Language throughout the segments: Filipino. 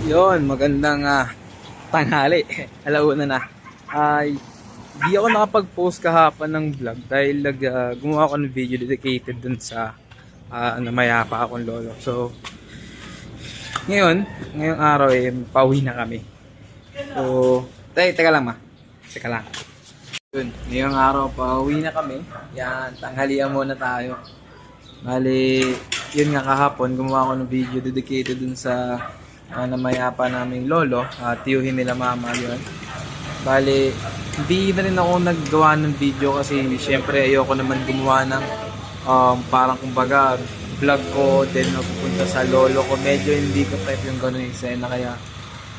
Yon, magandang tanghali. Alauna na. Ay, di ako nakapag-post kahapon ng vlog dahil gumawa ako ng video dedicated dun sa namayapa akong lolo. So, ngayong araw pauwi na kami. So, teka lang ma. Teka lang. Yun, ngayong araw pauwi na kami. Yan, tanghalian muna tayo. Bali, yun nga kahapon, gumawa ako ng video dedicated dun sa namayapa naming lolo, tiyuhin nila mama yun. Bali, hindi na rin ako naggawa ng video kasi syempre ayoko naman gumawa ng parang kumbaga vlog ko then napupunta sa lolo ko. Medyo hindi ko type yung ganun eksena kaya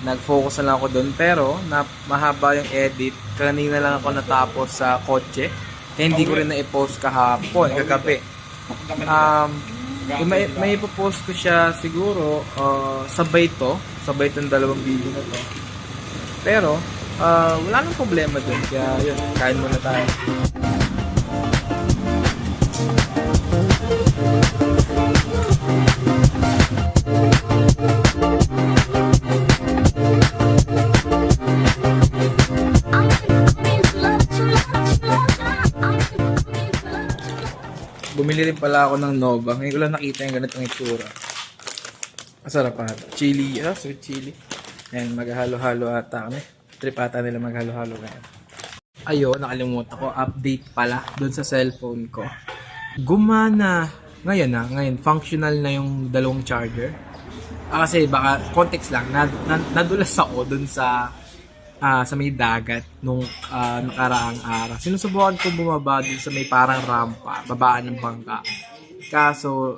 nag-focus na lang ako doon. Pero mahaba yung edit. Kanina lang ako natapos sa kotse kaya hindi ko rin na-post kahapon, kagabi. May ipopost ko siya siguro sabay itong dalawang video na to. Pero wala nang problema dun, kaya yun, kain muna tayo. Bumili rin pala ako ng Nova. Ngayon ko lang nakita yung ganitong itsura. Masarap ata. Chili, sweet chili. Ayan, maghalo-halo ata kami. Trip ata nila maghalo-halo ngayon. Ayun, nakalimutan ko. Update pala doon sa cellphone ko. Gumana. Ngayon, functional na yung dalawang charger. Kasi baka, context lang, nadulas ako doon sa may dagat nung nakaraang araw. Sinusubukan ko bumaba dun sa may parang rampa, babaan ng bangka. Kaso,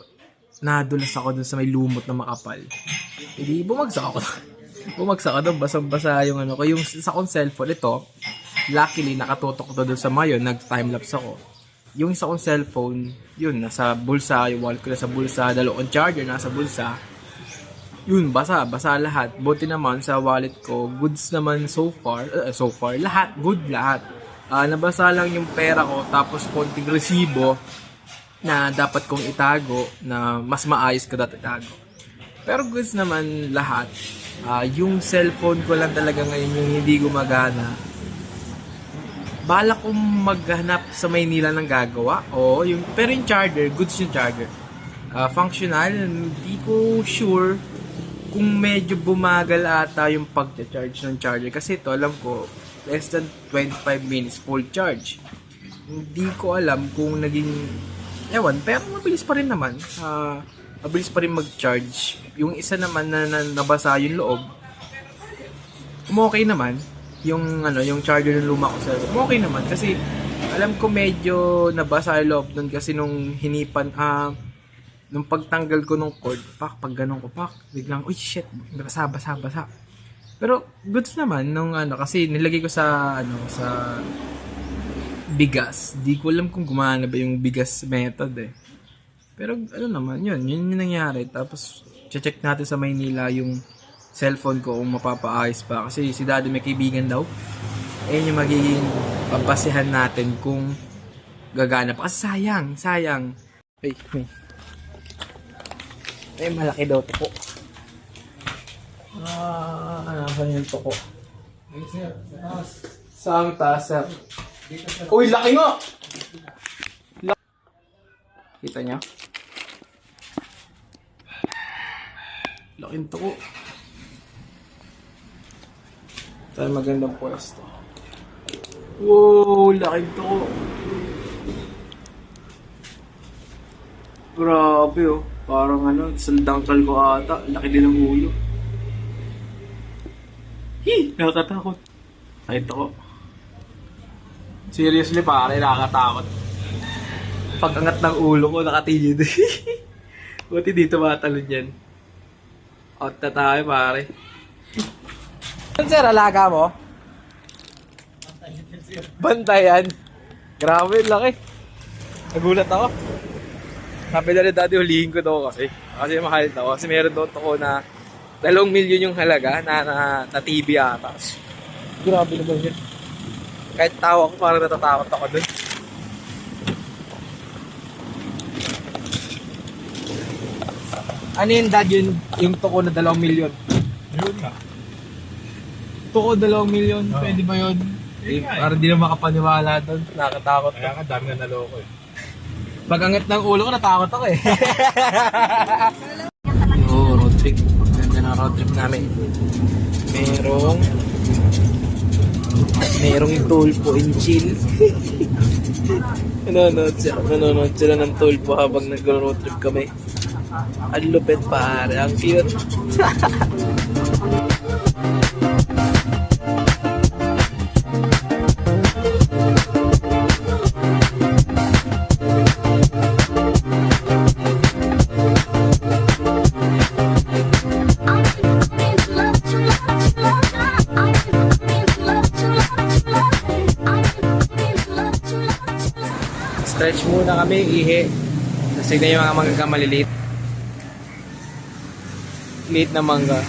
nadulas ako dun sa may lumot na makapal. Hindi, bumagsak ako. Bumagsak ako doon, basang-basa yung ano ko. Yung sa akong cellphone, ito, luckily, nakatutok ko doon sa mayo, nag-timelapse ako. Yung sa akong cellphone, yun, nasa bulsa, yung wallet ko nasa bulsa, dalawang charger nasa bulsa. Yun, basa lahat. Buti naman sa wallet ko, goods naman so far, lahat, good lahat. Nabasa lang yung pera ko, tapos konting resibo na dapat kong itago, na mas maayos ko dapat itago. Pero goods naman lahat. Yung cellphone ko lang talaga ngayon yung hindi gumagana. Bala kong maghanap sa Maynila ng gagawa. Pero yung charger, goods yung charger. Functional, hindi ko sure kung medyo bumagal ata yung pag-charge ng charger. Kasi ito, alam ko, less than 25 minutes full charge. Hindi ko alam kung naging, pero mabilis pa rin naman. Mabilis pa rin mag-charge. Yung isa naman na nabasa yung loob, okay naman. Yung charger ng luma ko sa okay naman. Kasi, alam ko medyo nabasa yung loob nun kasi nung hinipan, nung pagtanggal ko nung cord, pag ganun ko, biglang, uy, shit, basa. Pero, goods naman, nung kasi nilagay ko sa bigas. Di ko alam kung gumana ba yung bigas method eh. Pero, naman, yun yung nangyari. Tapos, check natin sa Maynila yung cellphone ko kung mapapaayos pa. Kasi si daddy may kaibigan daw. Ayun yung magiging pabasehan natin kung gagana pa. Kasi sayang. Ay, malaki daw tuko. Nasaan yung tuko? Saan taas, sir? Uy, laki nga! Kita niya? Laking tuko. Tayo magandang pwesto. Wow, laking tuko. Grabe oh. Parang sandangkal ko ata. Laki din ng ulo. Nakakatakot. Kahit ako. Seriously pare, nakakatakot. Pag-angat ng ulo ko, nakatilid. Buti dito matalon yan. Out na tayo pare. Sir, alaga mo? Bantayan. Grabe, laki. Nagulat ako. Sabi na rin dati, hulihin ko daw kasi mahal daw. Kasi meron daw ako na 2 milyon yung halaga na TV ata. Grabe naman yun. Kahit tawa ko, parang natatakot ako dun. Ano yun, dad, yung tuko na 2 milyon? Yun nga. Tuko 2 milyon, Oo. pwede ba yun? Yun nga eh. Para di na makapaniwala doon, nakatakot Kaya ka. ka dami na naloko eh. Pag angat ng ulo ko, natakot ako eh. Road trip. Ganda ng road trip namin. Merong tulpo and chill. Nanonood sila ng tulpo habang nag-road trip kami. Ang lupit pare, ang cute. Stretch muna kami, ihi. Tapos tignan yung mga mangga maliliit. Liit na mangga.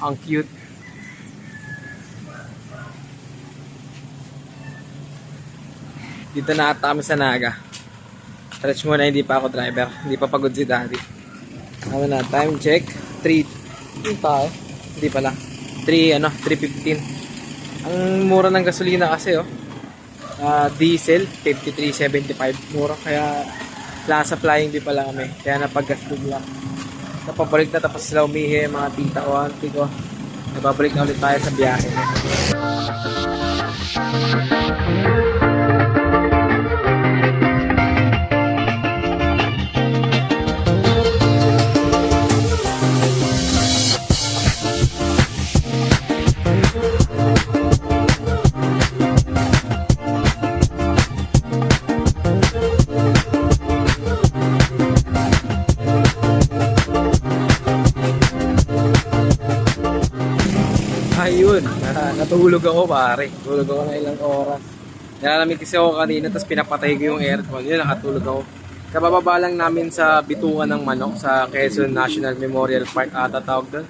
Ang cute. Dito na ata kami sa Naga. Stretch muna, hindi pa ako driver. Hindi pa pagod si daddy. Ano na, time check. 3. Hindi tayo. Hindi pala. 3:15. Ang mura ng gasolina kasi oh. Diesel 53.75, mura, kaya Plaza Flying di pala kami, kaya napaggastos lang. Napabalik na, tapos sila umihi, mga tita ko, auntie ko. Napabalik na ulit tayo sa biyahe. Ayun, natulog ako pare. Tulog ako na ilang oras. Nalalamig kasi ako kanina, tapos pinapatay ko yung aircon. Yun, nakatulog ako. Kabababa lang namin sa Bituan ng Manok sa Quezon National Memorial Park ata tawag doon.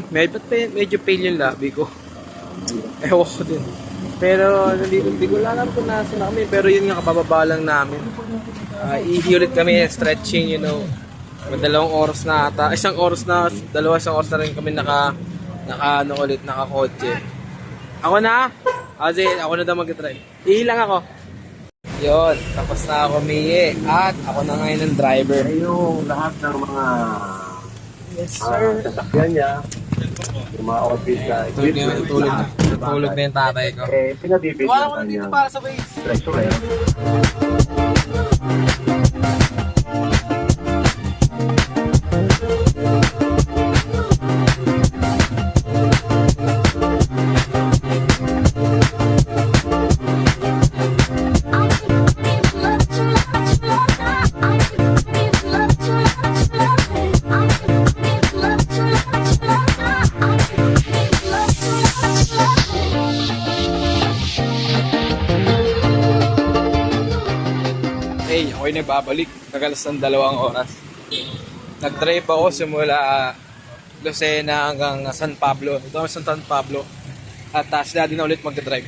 Medyo pale yung labi ko. Ewan ko din. Pero hindi ko alam kung nasa na kami. Pero yun nga, kabababa lang namin. Ihi ulit kami, stretching, you know. 2 oras na ata. Isang oras na rin kami nakakotse. Ako na? Kasi ako na daw mag-try. Ihilang ako. Yon, tapos na ako umihi. At ako na ngayon ang driver. Yung lahat ng mga Yes, sir. sasakyan niya, yung mga office na Tulog na yung tatay ko. pinabibigyan Wala ko na kanya dito para sa base. treasure. Hey, ako'y nagbabalik. Nagalas ng 2 oras. Nag-drive ako simula Lucena hanggang San Pablo. Ito ang San Pablo. At sila din na ulit mag-drive.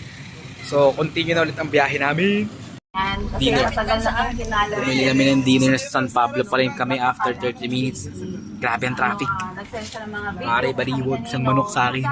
So, continue na ulit ang biyahe namin. Kasi Dinner. matagal na kang kinala. Bumili kami ng dinner sa San Pablo pa rin kami after 30 minutes. Grabe ang traffic. Nag-send siya ng mga video. Pare, baliwag sa manok sa akin.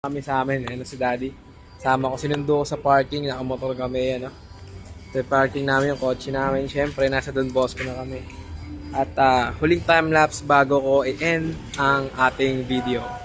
kami sa amin, ano si Daddy. Sama ko, sinundo ko sa parking, nakamotor kami, ano. Ito yung parking namin, yung kotse namin. Siyempre, nasa Don Bosco na kami. At huling time lapse bago ko i-end ang ating video.